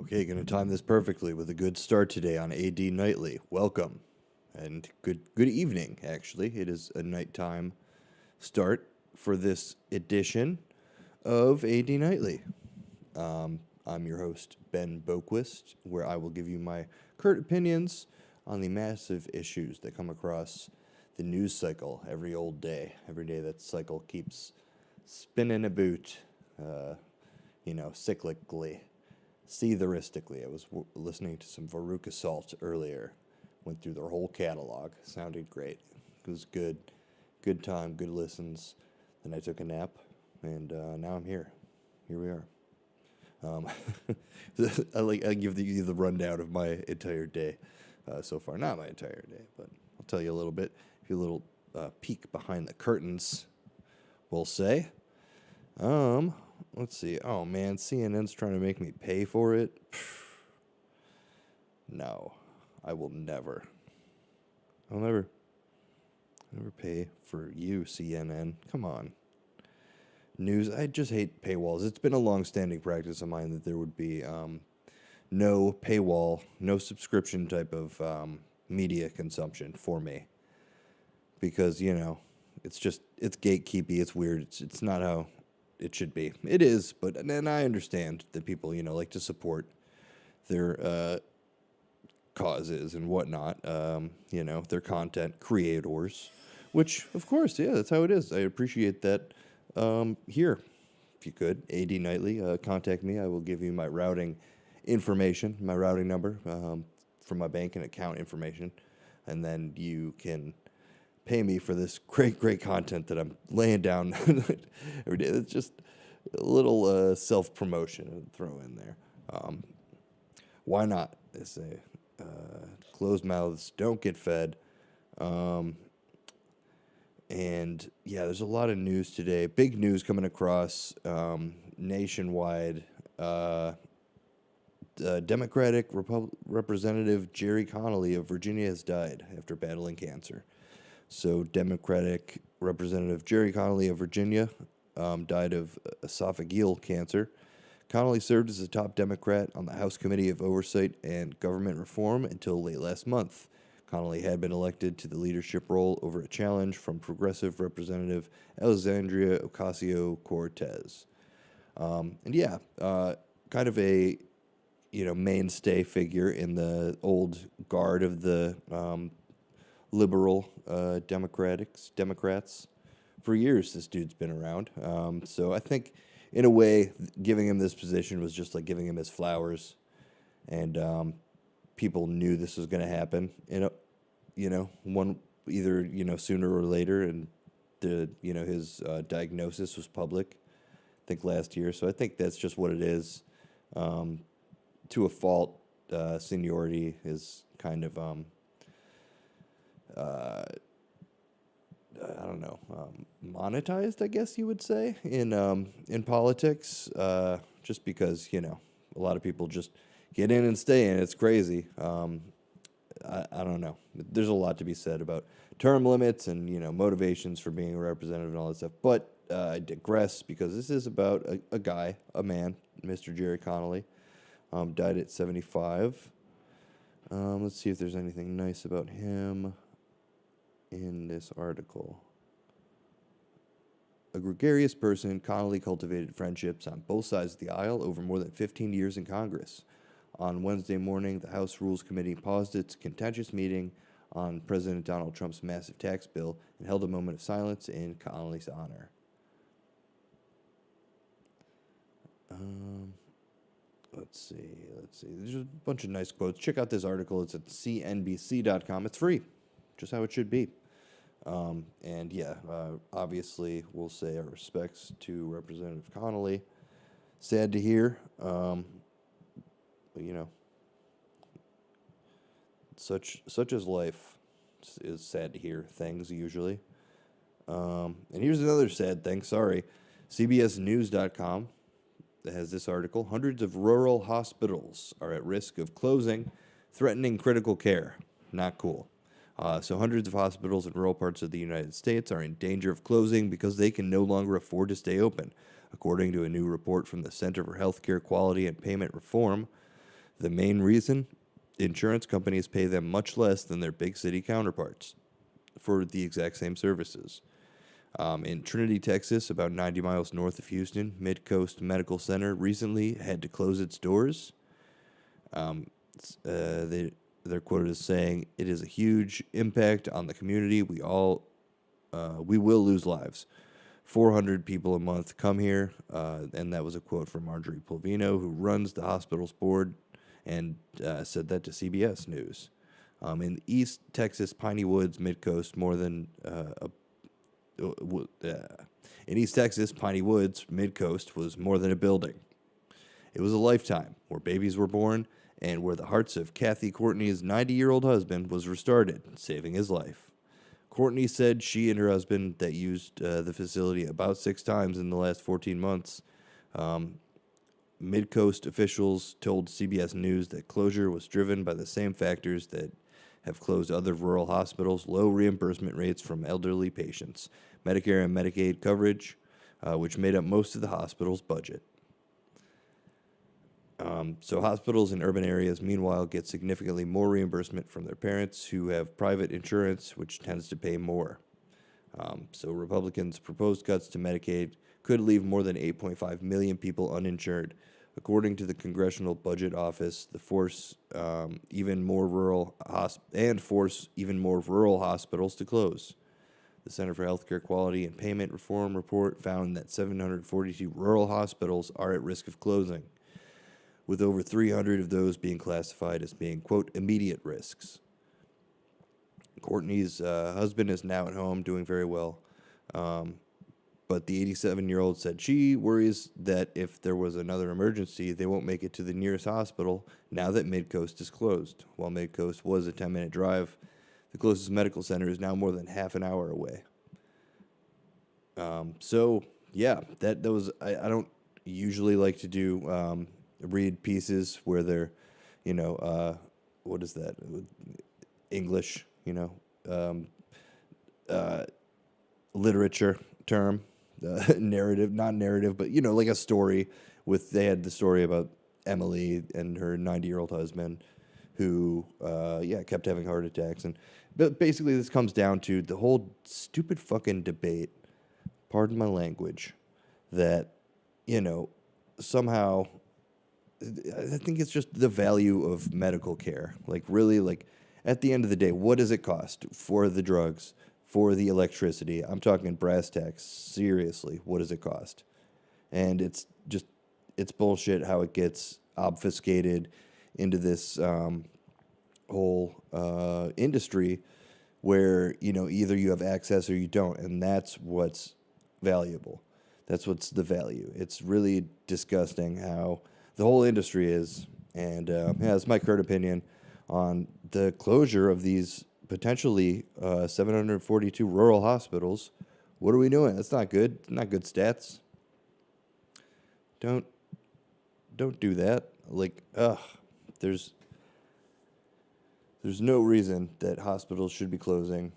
Okay, going to time this perfectly with a good start today on AD Nightly. Welcome, and good evening. Actually, it is a nighttime start for this edition of AD Nightly. I'm your host Ben Boquist, where I will give you my curt opinions on the massive issues that come across the news cycle every old day. Every day that cycle keeps spinning about, cyclically. Seatheristically. I was listening to some Veruca Salt earlier. Went through their whole catalog. Sounded great. It was good. Good time, good listens. Then I took a nap, and now I'm here. Here we are. I give you the rundown of my entire day so far. Not my entire day, but I'll tell you a little bit. Give you a little peek behind the curtains, we'll say. Let's see. Oh, man, CNN's trying to make me pay for it. No, I will never. I'll never pay for you, CNN. Come on. News, I just hate paywalls. It's been a long-standing practice of mine that there would be no paywall, no subscription type of media consumption for me. Because, it's gatekeepy, it's weird, it's not how it should be. It is, but and I understand that people, like to support their causes and whatnot, their content creators, which, of course, yeah, that's how it is. I appreciate that. Here, if you could, AD Nightly, contact me. I will give you my routing information, my routing number for my bank and account information, and then you can pay me for this great content that I'm laying down every day. It's just a little self-promotion to throw in there. Why not? They say closed mouths don't get fed. And yeah, there's a lot of news today. Big news coming across nationwide. Democratic Representative Jerry Connolly of Virginia has died after battling cancer. So Democratic Representative Jerry Connolly of Virginia died of esophageal cancer. Connolly served as a top Democrat on the House Committee of Oversight and Government Reform until late last month. Connolly had been elected to the leadership role over a challenge from Progressive Representative Alexandria Ocasio-Cortez. Kind of a mainstay figure in the old guard of the liberal Democrats. For years, this dude's been around. So I think, in a way, giving him this position was just like giving him his flowers. And people knew this was going to happen. Sooner or later. And his diagnosis was public, I think, last year. So I think that's just what it is. To a fault, seniority is kind of monetized, I guess you would say, in politics, just because, a lot of people just get in and stay in. It's crazy. I don't know. There's a lot to be said about term limits and, motivations for being a representative and all that stuff. But I digress because this is about a man, Mr. Jerry Connolly, died at 75. Let's see if there's anything nice about him in this article. A gregarious person, Connolly cultivated friendships on both sides of the aisle over more than 15 years in Congress. On Wednesday morning, the House Rules Committee paused its contentious meeting on President Donald Trump's massive tax bill and held a moment of silence in Connolly's honor. Let's see. There's a bunch of nice quotes. Check out this article. It's at cnbc.com. It's free, just how it should be. Obviously, we'll say our respects to Representative Connolly. Sad to hear, but such is life. It's sad to hear things usually. And here's another sad thing. Sorry, CBSNews.com has this article. Hundreds of rural hospitals are at risk of closing, threatening critical care. Not cool. So hundreds of hospitals in rural parts of the United States are in danger of closing because they can no longer afford to stay open, according to a new report from the Center for Healthcare Quality and Payment Reform. The main reason? Insurance companies pay them much less than their big city counterparts for the exact same services. In Trinity, Texas, about 90 miles north of Houston, Midcoast Medical Center recently had to close its doors. They're quoted as saying, "It is a huge impact on the community. We will lose lives. 400 people a month come here," and that was a quote from Marjorie Polvino, who runs the hospital's board, and said that to CBS News. In East Texas, Piney Woods, Midcoast, in East Texas, Piney Woods, Midcoast was more than a building. It was a lifetime where babies were born and where the hearts of Kathy Courtney's 90-year-old husband was restarted, saving his life. Courtney said she and her husband that used the facility about 6 times in the last 14 months. Midcoast officials told CBS News that closure was driven by the same factors that have closed other rural hospitals: low reimbursement rates from elderly patients, Medicare and Medicaid coverage, which made up most of the hospital's budget. So hospitals in urban areas, meanwhile, get significantly more reimbursement from their parents who have private insurance, which tends to pay more. So Republicans' proposed cuts to Medicaid could leave more than 8.5 million people uninsured. According to the Congressional Budget Office, the force even more rural hospitals to close. The Center for Healthcare Quality and Payment Reform report found that 742 rural hospitals are at risk of closing, with over 300 of those being classified as being, quote, immediate risks. Courtney's husband is now at home doing very well. But the 87-year-old said she worries that if there was another emergency, they won't make it to the nearest hospital now that Midcoast is closed. While Midcoast was a 10-minute drive, the closest medical center is now more than half an hour away. So, yeah, that was, I don't usually like to do read pieces where they're, what is that? English, literature term. Narrative, not narrative, but like a story. They had the story about Emily and her 90-year-old husband, who kept having heart attacks, but basically this comes down to the whole stupid fucking debate. Pardon my language. That somehow I think it's just the value of medical care. Really, at the end of the day, what does it cost for the drugs? For the electricity? I'm talking brass tacks. Seriously, what does it cost? And it's bullshit how it gets obfuscated into this whole industry where, either you have access or you don't, and that's what's valuable. That's what's the value. It's really disgusting how the whole industry is, and it's my current opinion on the closure of these potentially 742 rural hospitals. What are we doing? That's not good. Not good stats. Don't do that. There's no reason that hospitals should be closing.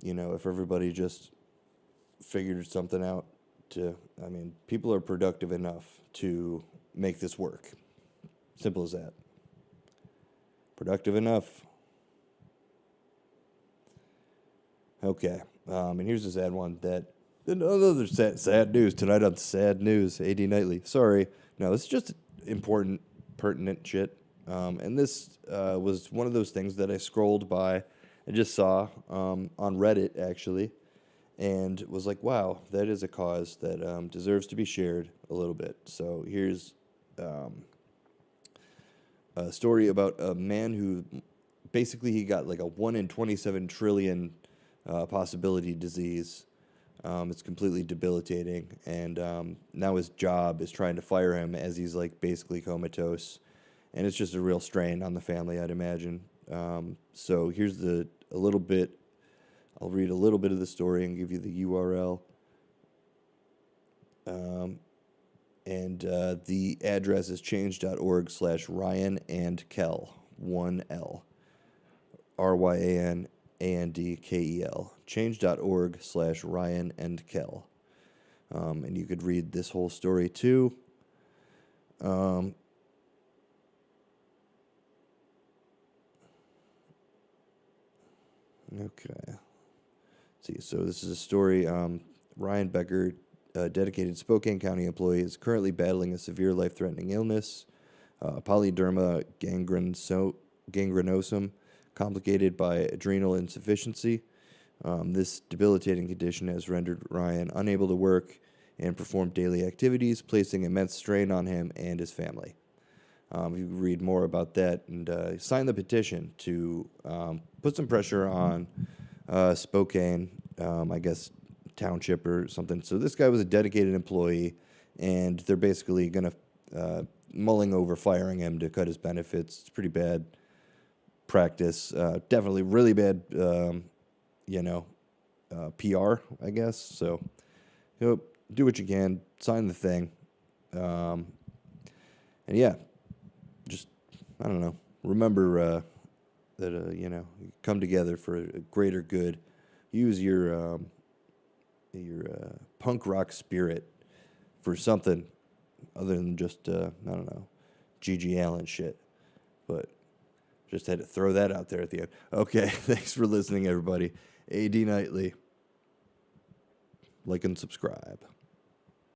If everybody just figured something out people are productive enough to make this work. Simple as that. Productive enough. Okay, and here's a sad one another sad news tonight on Sad News, AD Nightly. Sorry, no, this is just important, pertinent shit. And this was one of those things that I scrolled by and just saw on Reddit, actually, and was like, wow, that is a cause that deserves to be shared a little bit. So here's a story about a man who basically he got a 1 in 27 trillion possibility disease. It's completely debilitating, and now his job is trying to fire him as he's basically comatose, and it's just a real strain on the family, I'd imagine. So here's a little bit. I'll read a little bit of the story and give you the URL. And the address is change.org/RyanAndKel, 1L, RyanAndKel, change.org/RyanAndKel. And you could read this whole story too. Okay. See, so this is a story. Ryan Becker, a dedicated Spokane County employee, is currently battling a severe life-threatening illness, polyderma gangrenosum, complicated by adrenal insufficiency. This debilitating condition has rendered Ryan unable to work and perform daily activities, placing immense strain on him and his family. You can read more about that and sign the petition to put some pressure on Spokane, I guess, township or something. So this guy was a dedicated employee, and they're basically going to mulling over firing him to cut his benefits. It's pretty bad practice. Definitely really bad, PR, I guess. So, do what you can, sign the thing. And yeah, just, I don't know, remember that, you come together for a greater good. Use your punk rock spirit for something other than just, I don't know, G.G. Allen shit. But just had to throw that out there at the end. Okay, thanks for listening, everybody. AD Nightly. Like and subscribe.